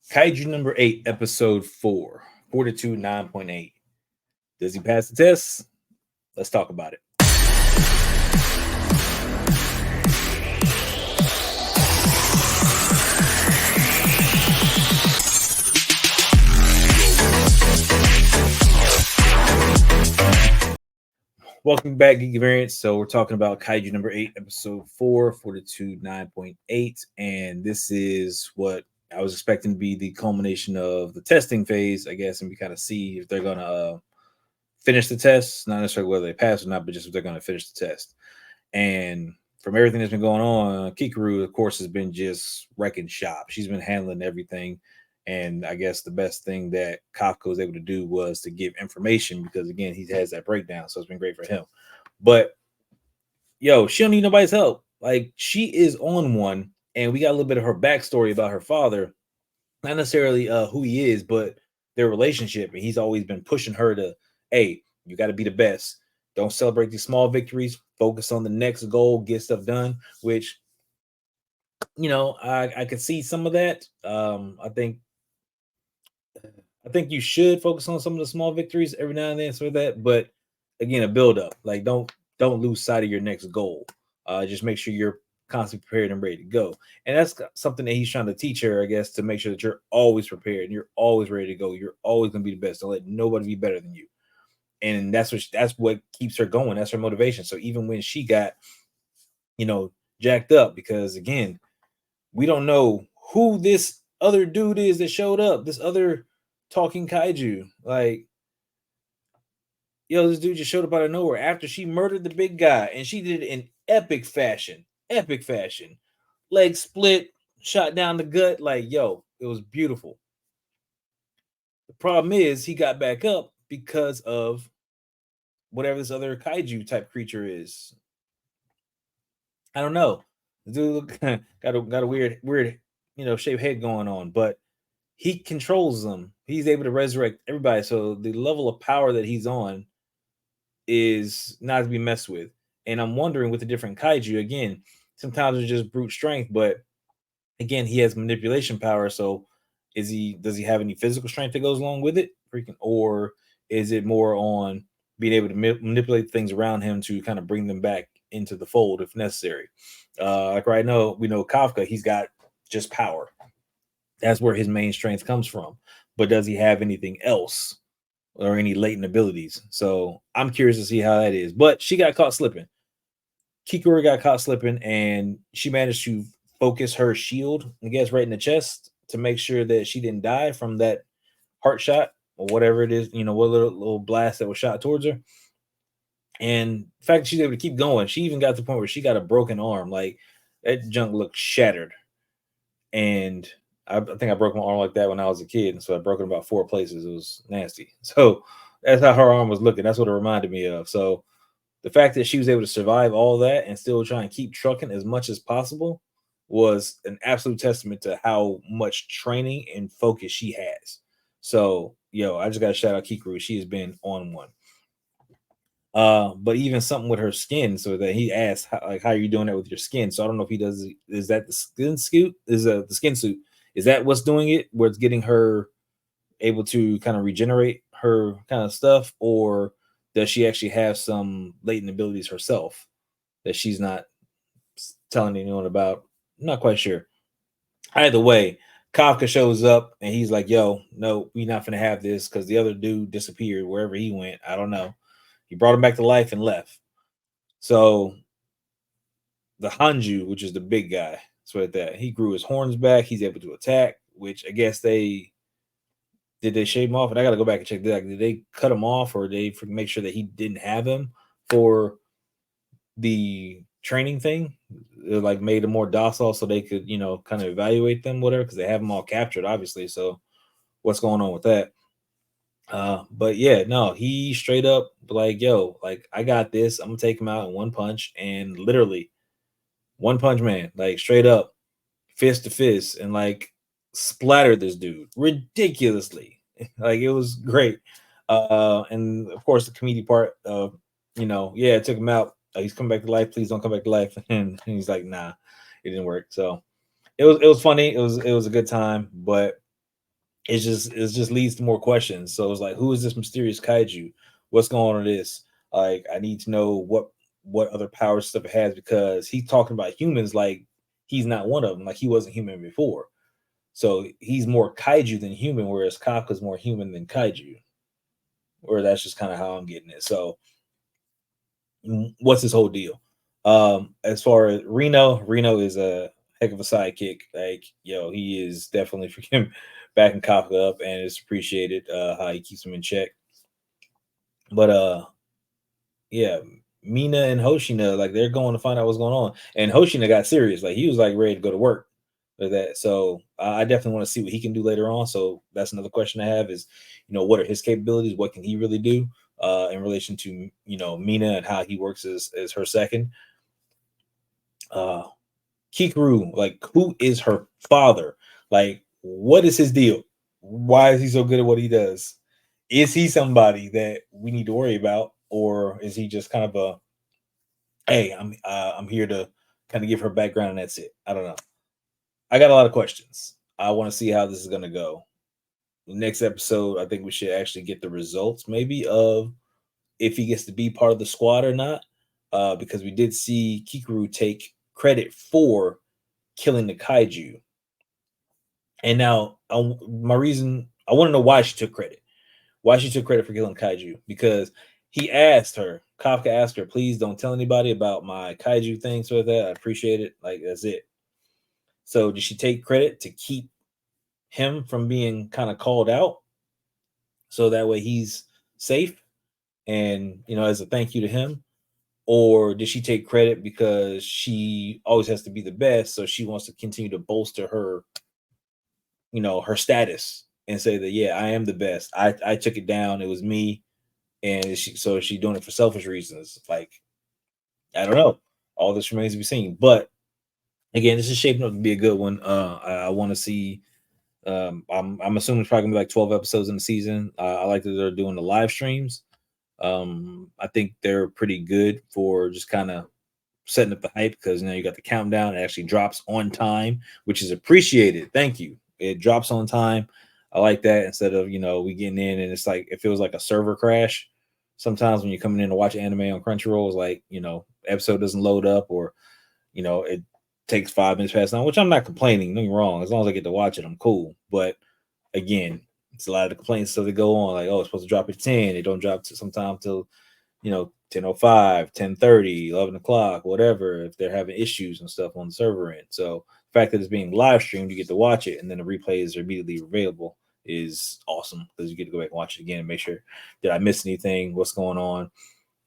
Kaiju number 8, episode 4, Fortitude 9.8. Does he pass the test? Let's talk about it. Welcome back, Geek Variants. So we're talking about Kaiju number 8, episode 4, Fortitude 9.8. And this is what I was expecting to be the culmination of the testing phase, I guess, and we kind of see if they're going to finish the test, not necessarily whether they pass or not, but just if they're going to finish the test. And from everything that's been going on, Kikaru, of course, has been just wrecking shop. She's been handling everything. And I guess the best thing that Kafka was able to do was to give information because, again, he has that breakdown. So it's been great for him. But, she don't need nobody's help. Like, she is on one. And we got a little bit of her backstory about her father. Not necessarily who he is, but their relationship. And he's always been pushing her to, hey, you got to be the best. Don't celebrate these small victories. Focus on the next goal. Get stuff done. Which, I could see some of that. I think you should focus on some of the small victories every now and then, so that. But again, a build up. Like don't lose sight of your next goal. Just make sure you're constantly prepared and ready to go. And that's something that he's trying to teach her, I guess, to make sure that you're always prepared and you're always ready to go. You're always going to be the best. Don't let nobody be better than you. And that's what keeps her going. That's her motivation. So even when she got, jacked up, because again, we don't know who this other dude is that showed up. This other talking kaiju, like, this dude just showed up out of nowhere after she murdered the big guy, and she did it in epic fashion. Leg split, shot down the gut. Like, it was beautiful. The problem is he got back up because of whatever this other kaiju type creature is. I don't know. The dude got a weird shaped head going on, but he controls them. He's able to resurrect everybody. So the level of power that he's on is not to be messed with. And I'm wondering with the different kaiju, again, sometimes it's just brute strength, but again, he has manipulation power. So does he have any physical strength that goes along with it? Or is it more on being able to manipulate things around him to kind of bring them back into the fold if necessary? Like right now, we know Kafka, he's got just power. That's where his main strength comes from. But does he have anything else or any latent abilities? So I'm curious to see how that is. But she got caught slipping. Kikura got caught slipping, and she managed to focus her shield, I guess, right in the chest to make sure that she didn't die from that heart shot or whatever it is, what little blast that was shot towards her. And the fact that she's able to keep going, she even got to the point where she got a broken arm. Like, that junk looked shattered. And I think I broke my arm like that when I was a kid. And so I broke it in about 4 places. It was nasty. So that's how her arm was looking. That's what it reminded me of. So the fact that she was able to survive all that and still try and keep trucking as much as possible was an absolute testament to how much training and focus she has. So, I just got to shout out Kikuru. She has been on one. But even something with her skin, so that he asked, how are you doing that with your skin? So I don't know if he does. Is that the skin suit? The skin suit? Is that what's doing it? Where it's getting her able to kind of regenerate her kind of stuff, or does she actually have some latent abilities herself that she's not telling anyone about? I'm not quite sure. Either way, Kafka shows up and he's like, "Yo, no, we're not gonna have this," because the other dude disappeared wherever he went. I don't know. He brought him back to life and left. So the Hanju, which is the big guy, so at that he grew his horns back. He's able to attack, which I guess they shave him off. And I got to go back and check that. Did they cut him off, or did they make sure that he didn't have him for the training thing? They like made him more docile so they could, kind of evaluate them, whatever, because they have them all captured, obviously. So what's going on with that? But yeah, no, he straight up like, I got this. I'm gonna take him out in one punch, and literally one punch man, like straight up fist to fist, and like splattered this dude ridiculously. Like, it was great. And of course the comedy part of, it took him out. He's coming back to life. Please don't come back to life. And he's like, nah, it didn't work. So it was funny. It was a good time, but it just leads to more questions. So it's like, who is this mysterious kaiju? What's going on with this? Like, I need to know what other power stuff it has, because he's talking about humans like he's not one of them, like he wasn't human before. So he's more kaiju than human, whereas Kafka's more human than kaiju. Or that's just kind of how I'm getting it. So what's his whole deal? As far as Reno is a heck of a sidekick. Like, yo, he is definitely freaking backing Kafka up, and it's appreciated how he keeps him in check. But yeah, Mina and Hoshina, like, they're going to find out what's going on. And Hoshina got serious. Like, he was like ready to go to work with that. So I definitely want to see what he can do later on. So that's another question I have is, what are his capabilities? What can he really do in relation to, Mina, and how he works as her second? Uh Kikuru, like, who is her father? Like, what is his deal? Why is he so good at what he does? Is he somebody that we need to worry about, or is he just kind of a, hey, I'm here to kind of give her background and that's it? I don't know. I got a lot of questions. I want to see how this is gonna go. Next episode, I think we should actually get the results, maybe, of if he gets to be part of the squad or not. Because we did see Kikuru take credit for killing the kaiju. And now, my reason, I want to know why she took credit. Why she took credit for killing kaiju? Because Kafka asked her, please don't tell anybody about my kaiju thing, so that I appreciate it. Like, that's it. So did she take credit to keep him from being kind of called out, so that way he's safe, and as a thank you to him? Or did she take credit because she always has to be the best, so she wants to continue to bolster her status, and say that, yeah, I am the best. I took it down. It was me, and she doing it for selfish reasons. Like, I don't know. All this remains to be seen. But again, this is shaping up to be a good one. I want to see. I'm assuming it's probably gonna be like 12 episodes in the season. I like that they're doing the live streams. I think they're pretty good for just kind of setting up the hype, because you got the countdown. It actually drops on time, which is appreciated. Thank you. It drops on time. I like that, instead of we getting in and it's like it feels like a server crash. Sometimes when you're coming in to watch anime on Crunchyroll, it's like episode doesn't load up, or it takes 5 minutes past nine, which I'm not complaining. Nothing wrong, as long as I get to watch it, I'm cool. But again, it's a lot of the complaints still that go on, like, oh, it's supposed to drop at 10. It don't drop to sometime till 10:05, 10:30, 11 o'clock, whatever, if they're having issues and stuff on the server end. So the fact that it's being live streamed, you get to watch it, and then the replays are immediately available, is awesome, because you get to go back and watch it again and make sure, did I miss anything, what's going on,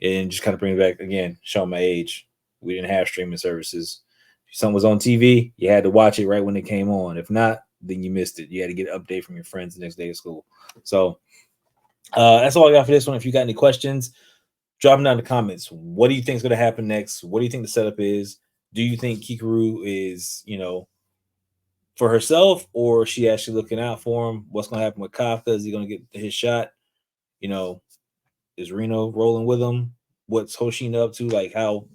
and just kind of bring it back again, show my age. We didn't have streaming services. If something was on TV, you had to watch it right when it came on. If not, then you missed it. You had to get an update from your friends the next day of school. So that's all I got for this one. If you got any questions, drop them down in the comments. What do you think is going to happen next? What do you think the setup is? Do you think Kikuru is, for herself, or is she actually looking out for him? What's going to happen with Kafka? Is he going to get his shot? You know, is Reno rolling with him? What's Hoshina up to? Like, how,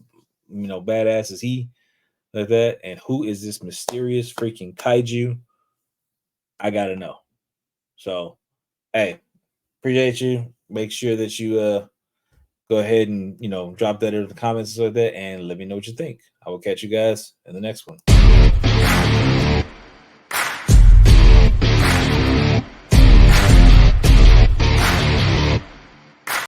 badass is he? Like that. And who is this mysterious freaking kaiju? I got to know. So, hey, appreciate you. Make sure that you go ahead and drop that in the comments like that, and let me know what you think. I will catch you guys in the next one.